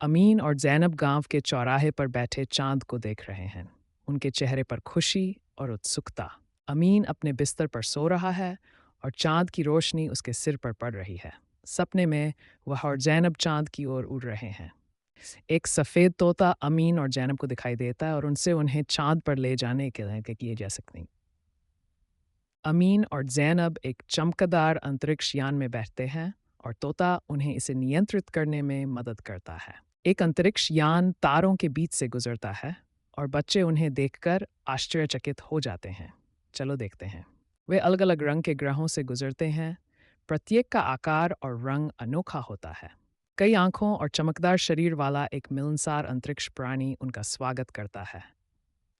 अमीन और ज़ैनब गांव के चौराहे पर बैठे चांद को देख रहे हैं। उनके चेहरे पर खुशी और उत्सुकता। अमीन अपने बिस्तर पर सो रहा है और चांद की रोशनी उसके सिर पर पड़ रही है। सपने में वह और ज़ैनब चांद की ओर उड़ रहे हैं। एक सफ़ेद तोता अमीन और ज़ैनब को दिखाई देता है और उनसे उन्हें चांद पर ले जाने के लिए किए जा सकते हैं। अमीन और ज़ैनब एक चमकदार अंतरिक्ष यान में बैठते हैं और तोता उन्हें इसे नियंत्रित करने में मदद करता है। एक अंतरिक्ष यान तारों के बीच से गुजरता है और बच्चे उन्हें देखकर आश्चर्यचकित हो जाते हैं। चलो देखते हैं। वे अलग अलग रंग के ग्रहों से गुजरते हैं। प्रत्येक का आकार और रंग अनोखा होता है। कई आंखों और चमकदार शरीर वाला एक मिलनसार अंतरिक्ष प्राणी उनका स्वागत करता है।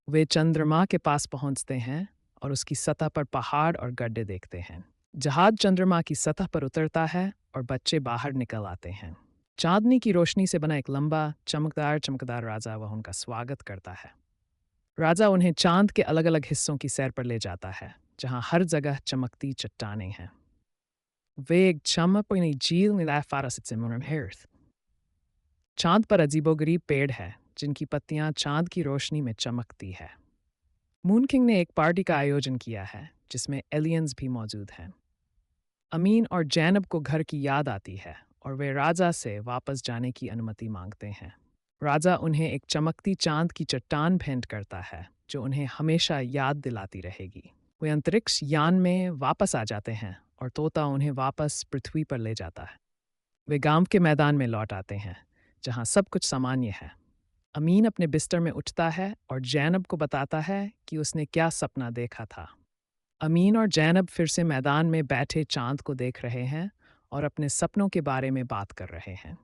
वे चंद्रमा के पास पहुंचते हैं और उसकी सतह पर पहाड़ और गड्ढे देखते हैं। जहाज चंद्रमा की सतह पर उतरता है और बच्चे बाहर निकल आते हैं। चांदनी की रोशनी से बना एक लंबा चमकदार चमकदार राजा वह उनका स्वागत करता है। राजा उन्हें चांद के अलग अलग हिस्सों की सैर पर ले जाता है, जहां हर जगह चमकती चट्टानें हैं। वे चमकती झील में फारस से मुनहर्थ। चांद पर अजीबोगरीब पेड़ है जिनकी पत्तियां चांद की रोशनी में चमकती है। मून किंग ने एक पार्टी का आयोजन किया है जिसमें एलियंस भी मौजूद हैं। अमीन और जैनब को घर की याद आती है और वे राजा से वापस जाने की अनुमति मांगते हैं। राजा उन्हें एक चमकती चांद की चट्टान भेंट करता है जो उन्हें हमेशा याद दिलाती रहेगी। वे अंतरिक्ष यान में वापस आ जाते हैं और तोता उन्हें वापस पृथ्वी पर ले जाता है। वे गांव के मैदान में लौट आते हैं जहां सब कुछ सामान्य है। अमीन अपने बिस्तर में उठता है और जैनब को बताता है कि उसने क्या सपना देखा था। अमीन और जैनब फिर से मैदान में बैठे चांद को देख रहे हैं और अपने सपनों के बारे में बात कर रहे हैं।